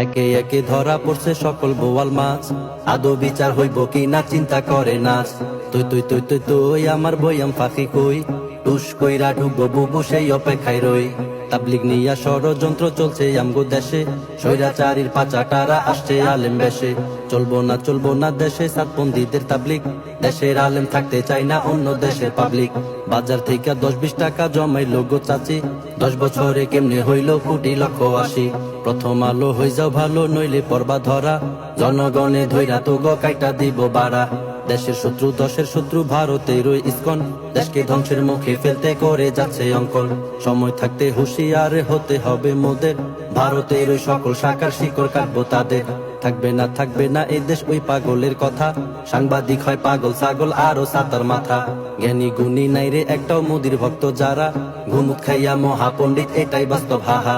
একে একে ধরা পড়ছে সকল বোয়াল মাছ, আদৌ বিচার হইব কি না চিন্তা করে নাচ। তুই তুই তুই তুই তুই আমার বইয়াম ফাঁকি কই, টুস কইরা ঢুকবো বুবু সেই অপেক্ষায় রই। তাবলিগ নিয়া ষড়যন্ত্র চলছে আমগো দেশে, স্বৈরাচারীর পাচাটারা আসছে আলেম বেশে। চলবো না দেশে সাতপন্থীদের তাবলিগ, দেশের আলেম থাকতে চাই না অন্য দেশের পাবলিক। বাজার থেকে 10-20 টাকা জমাইলো গো চাচি, 10 বছরে কেমনে হইল কোটি লক্ষ আশি। প্রথম আলো হই যাও ভালো নইলে পর্বা ধরা, জনগণে ধৈরা তো গো কাইটা দিব বাড়া। দেশের শত্রু দশের শত্রু ভারতের ওই ইসকন, দেশকে ধ্বংসের মুখে ফেলতে করে যাচ্ছে অঙ্কন। সময় থাকতে হুঁশিয়ার হতে হবে মোদের, ভারতের ওই সকল শাখার শিকড় কাটবো তাদের। থাকবে না এই দেশ ওই পাগলের কথা, সাংবাদিক হয় পাগল ছাগল আরো সাতার মাথা। জ্ঞানী গুণী নাই রে একটাও মোদির ভক্ত যারা, ঘুমুত খাইয়া মহাপণ্ডিত এটাই বাস্তব হাহা।